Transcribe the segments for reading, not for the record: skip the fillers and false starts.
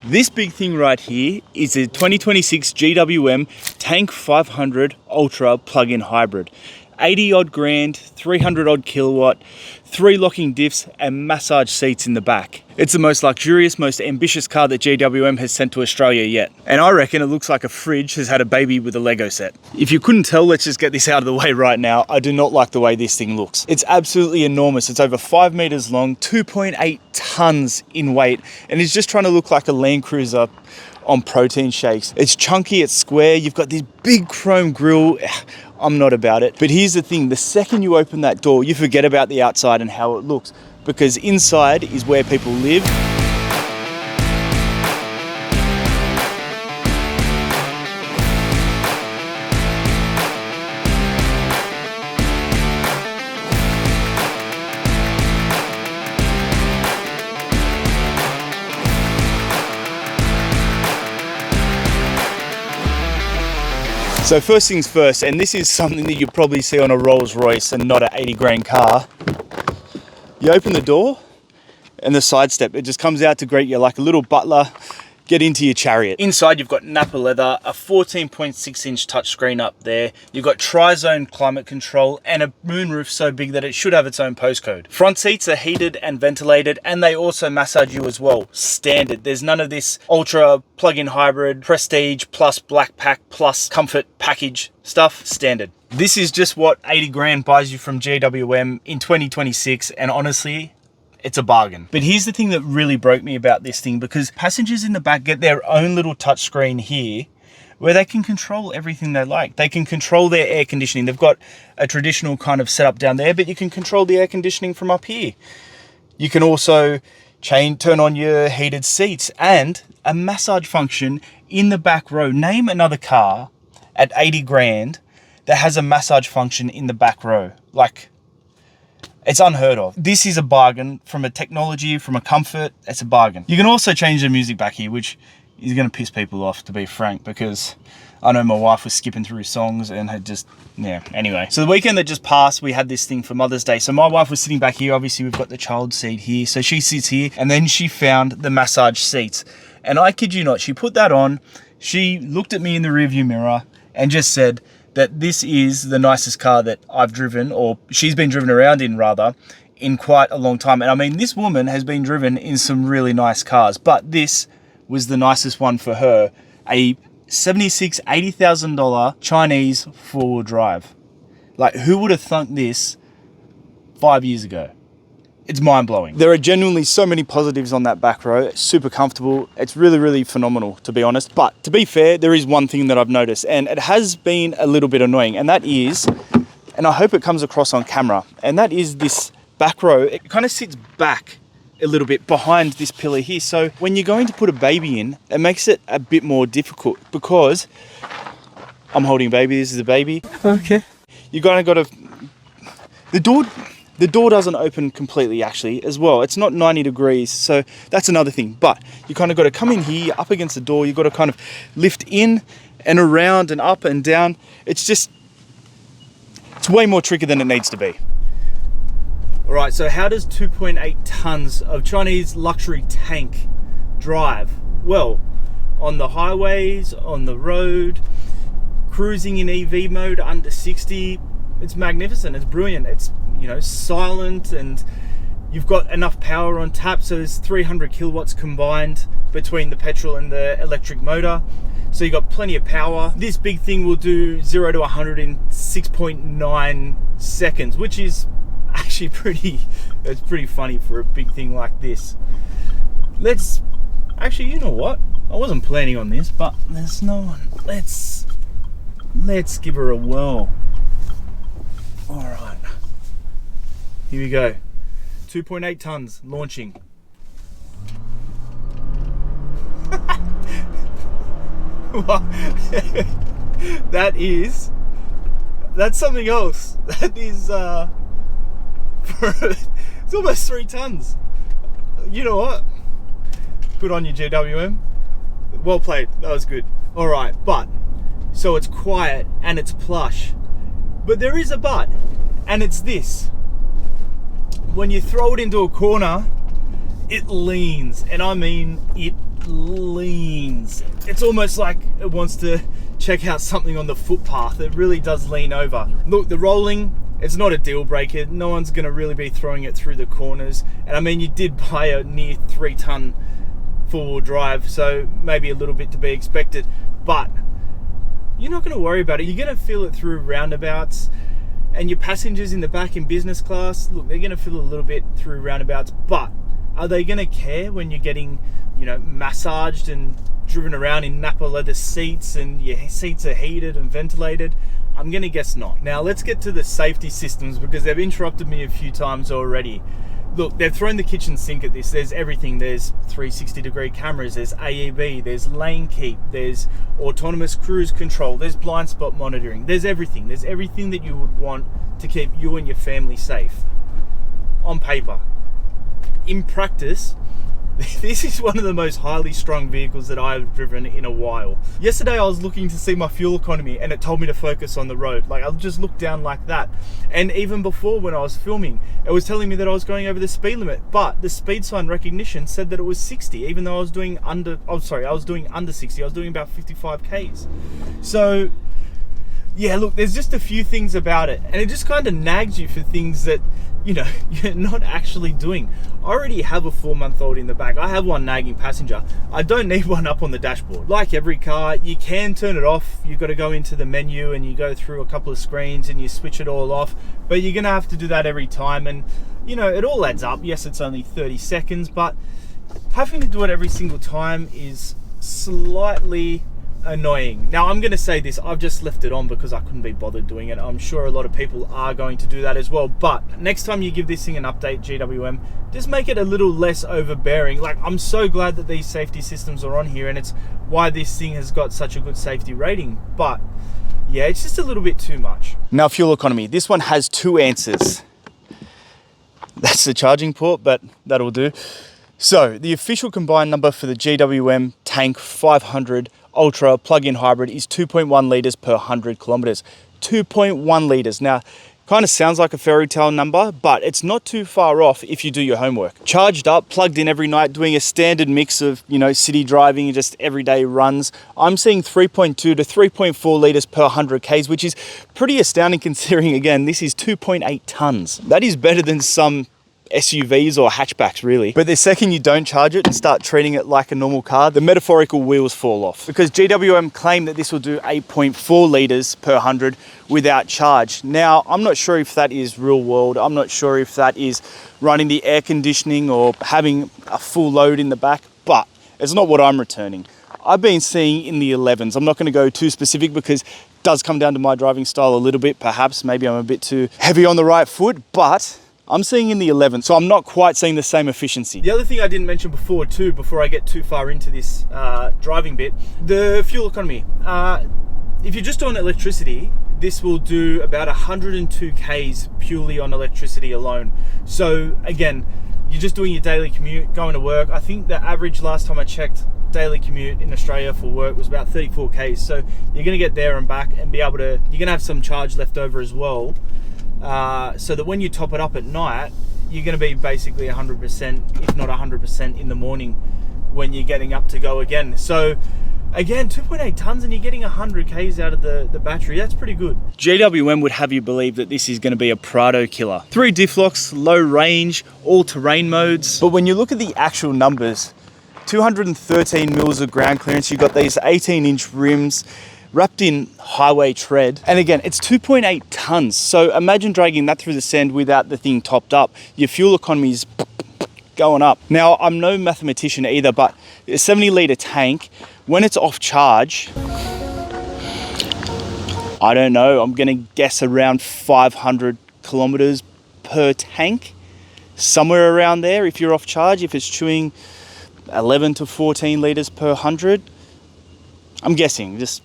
This big thing right here is a 2026 GWM Tank 500 Ultra plug-in hybrid. 80 odd grand, 300 odd kilowatt, 3 locking diffs and massage seats in the back. It's the most luxurious, most ambitious car that GWM has sent to Australia yet. And I reckon it looks like a fridge has had a baby with a Lego set. If you couldn't tell, let's just get this out of the way right now. I do not like the way this thing looks. It's absolutely enormous. It's over 5 meters long, 2.8 tons in weight, and it's just trying to look like a Land Cruiser on protein shakes. It's chunky, it's square, you've got this big chrome grille. I'm not about it. But here's the thing, the second you open that door, you forget about the outside and how it looks, because inside is where people live. So first things first, and this is something that you probably see on a Rolls Royce and not an 80 grand car. You open the door and the side step, it just comes out to greet you like a little butler. Get into your chariot. Inside you've got Napa leather, a 14.6 inch touchscreen up there. You've got tri-zone climate control and a moonroof so big that it should have its own postcode. Front seats are heated and ventilated, and they also massage you as well. Standard. There's none of this ultra plug-in hybrid, prestige plus black pack plus comfort package stuff. Standard. This is just what 80 grand buys you from GWM in 2026, and honestly, it's a bargain. But here's the thing that really broke me about this thing, because passengers in the back get their own little touchscreen here where they can control everything they like. They can control their air conditioning. They've got a traditional kind of setup down there, but you can control the air conditioning from up here. You can also turn on your heated seats and a massage function in the back row. Name another car at 80 grand that has a massage function in the back row. Like, it's unheard of. This is a bargain from a technology, from a comfort. It's a bargain. You can also change the music back here, which is going to piss people off, to be frank, because I know my wife was skipping through songs and had just, yeah, anyway. So the weekend that just passed, we had this thing for Mother's Day. So my wife was sitting back here. Obviously, we've got the child seat here. So she sits here, and then she found the massage seats. And I kid you not, she put that on. She looked at me in the rearview mirror and just said that this is the nicest car that I've driven, or she's been driven around in rather, in quite a long time. And I mean, this woman has been driven in some really nice cars, but this was the nicest one for her. A $76,000, $80,000 Chinese four-wheel drive. Like, who would have thunk this 5 years ago? It's mind-blowing. There are genuinely so many positives on that back row. It's super comfortable. It's really, really phenomenal, to be honest. But to be fair, there is one thing that I've noticed, and it has been a little bit annoying, and that is, and I hope it comes across on camera, and that is this back row. It kind of sits back a little bit behind this pillar here. So when you're going to put a baby in, it makes it a bit more difficult, because I'm holding a baby. This is a baby. Okay. You kind of got to, the door doesn't open completely, actually, as well. It's not 90 degrees, so that's another thing. But you kind of got to come in here, up against the door. You've got to kind of lift in and around and up and down. It's way more tricky than it needs to be. All right, so how does 2.8 tons of Chinese luxury tank drive? Well, on the highways, on the road, cruising in EV mode under 60, it's magnificent, it's brilliant. It's, you know, silent, and you've got enough power on tap, so there's 300 kilowatts combined between the petrol and the electric motor, so you've got plenty of power. This big thing will do 0 to 100 in 6.9 seconds, which is actually it's pretty funny for a big thing like this. Actually, you know what, I wasn't planning on this, but there's no one. Let's give her a whirl. All right, here we go. 2.8 tons launching. That's something else. That is it's almost 3 tons. You know what? Good on you, GWM. Well played. That was good. All right, but so it's quiet and it's plush, but there is a but, and it's this: when you throw it into a corner, it leans, and I mean it leans. It's almost like it wants to check out something on the footpath. It really does lean over. Look, the rolling, it's not a deal breaker. No one's going to really be throwing it through the corners. And I mean, you did buy a near 3-ton four-wheel drive, so maybe a little bit to be expected, but you're not going to worry about it. You're going to feel it through roundabouts, and your passengers in the back in business class, look, they're going to feel a little bit through roundabouts, but are they going to care when you're getting, you know, massaged and driven around in Napa leather seats and your seats are heated and ventilated? I'm going to guess not. Now let's get to the safety systems, because they've interrupted me a few times already. Look, they've thrown the kitchen sink at this. There's everything. There's 360-degree cameras, there's AEB, there's lane keep, there's autonomous cruise control, there's blind spot monitoring, there's everything. There's everything that you would want to keep you and your family safe. On paper. In practice, this is one of the most highly strung vehicles that I've driven in a while. Yesterday I was looking to see my fuel economy and it told me to focus on the road. Like, I'll just look down like that. And even before, when I was filming, it was telling me that I was going over the speed limit, but the speed sign recognition said that it was 60, even though I was doing under 60. I was doing about 55 Ks. So yeah, look, there's just a few things about it, and it just kind of nags you for things that, you know, you're not actually doing. I already have a 4-month-old in the back. I have one nagging passenger. I don't need one up on the dashboard. Like every car, you can turn it off. You've got to go into the menu and you go through a couple of screens and you switch it all off, but you're going to have to do that every time, and, you know, it all adds up. Yes, it's only 30 seconds, but having to do it every single time is slightly annoying. Now, I'm going to say this, I've just left it on because I couldn't be bothered doing it. I'm sure a lot of people are going to do that as well, but next time you give this thing an update, GWM, just make it a little less overbearing. Like, I'm so glad that these safety systems are on here, and it's why this thing has got such a good safety rating, but yeah, it's just a little bit too much. Now, fuel economy, this one has 2 answers. That's the charging port, but that'll do. So the official combined number for the GWM Tank 500 Ultra plug-in hybrid is 2.1 litres per 100 kilometres. 2.1 litres. Now, kind of sounds like a fairy tale number, but it's not too far off if you do your homework. Charged up, plugged in every night, doing a standard mix of, you know, city driving and just everyday runs, I'm seeing 3.2 to 3.4 litres per 100 Ks, which is pretty astounding considering, again, this is 2.8 tonnes. That is better than some SUVs or hatchbacks, really. But the second you don't charge it and start treating it like a normal car, the metaphorical wheels fall off, because GWM claim that this will do 8.4 litres per 100 without charge. Now, I'm not sure if that is real world. I'm not sure if that is running the air conditioning or having a full load in the back, but it's not what I'm returning. I've been seeing in the 11s. I'm not going to go too specific because it does come down to my driving style a little bit. Perhaps maybe I'm a bit too heavy on the right foot, but I'm seeing in the 11, so I'm not quite seeing the same efficiency. The other thing I didn't mention before too, before I get too far into this driving bit, the fuel economy. If you're just on electricity, this will do about 102 Ks purely on electricity alone. So again, you're just doing your daily commute, going to work. I think the average last time I checked daily commute in Australia for work was about 34 Ks. So you're gonna get there and back and be able to, you're gonna have some charge left over as well. So that when you top it up at night, you're going to be basically 100%, if not 100% in the morning when you're getting up to go again. So again, 2.8 tonnes and you're getting 100 Ks out of the battery. That's pretty good. GWM would have you believe that this is going to be a Prado killer. 3 diff locks, low range, all terrain modes. But when you look at the actual numbers, 213 mils of ground clearance, you've got these 18-inch rims, wrapped in highway tread, and again, it's 2.8 tonnes. So imagine dragging that through the sand without the thing topped up. Your fuel economy is going up. Now, I'm no mathematician either, but a 70-litre tank, when it's off charge, I don't know, I'm gonna guess around 500 kilometers per tank, somewhere around there. If you're off charge, if it's chewing 11 to 14 litres per 100, I'm guessing, just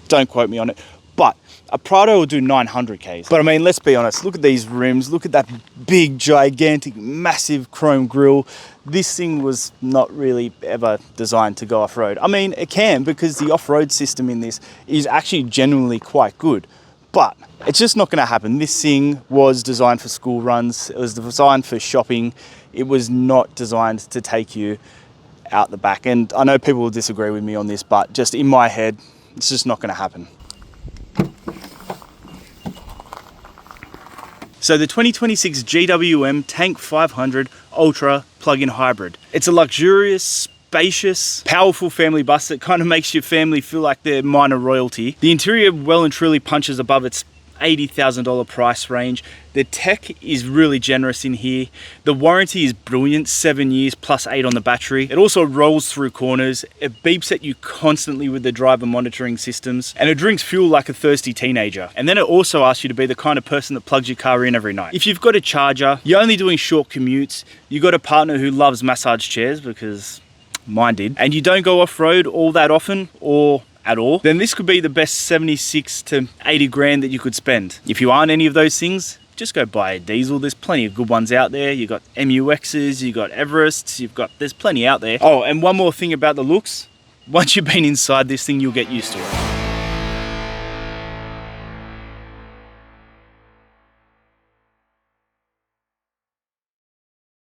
don't quote me on it, but a Prado will do 900 Ks. But I mean, let's be honest, look at these rims, look at that big, gigantic, massive chrome grille. This thing was not really ever designed to go off-road. I mean, it can, because the off-road system in this is actually genuinely quite good, but it's just not going to happen. This thing was designed for school runs. It was designed for shopping. It was not designed to take you out the back. And I know people will disagree with me on this, but just in my head, it's just not going to happen. So the 2026 GWM Tank 500 Ultra plug-in hybrid. It's a luxurious, spacious, powerful family bus that kind of makes your family feel like they're minor royalty. The interior well and truly punches above its $80,000 price range. The tech is really generous in here. The warranty is brilliant, 7 years plus 8 on the battery. It also rolls through corners. It beeps at you constantly with the driver monitoring systems, and it drinks fuel like a thirsty teenager. And then it also asks you to be the kind of person that plugs your car in every night. If you've got a charger, you're only doing short commutes, you got a partner who loves massage chairs, because mine did, and you don't go off-road all that often or at all, then this could be the best 76 to 80 grand that you could spend. If you aren't any of those things, just go buy a diesel. There's plenty of good ones out there. You've got MUXs, you've got Everests, there's plenty out there. Oh, and one more thing about the looks. Once you've been inside this thing, you'll get used to it.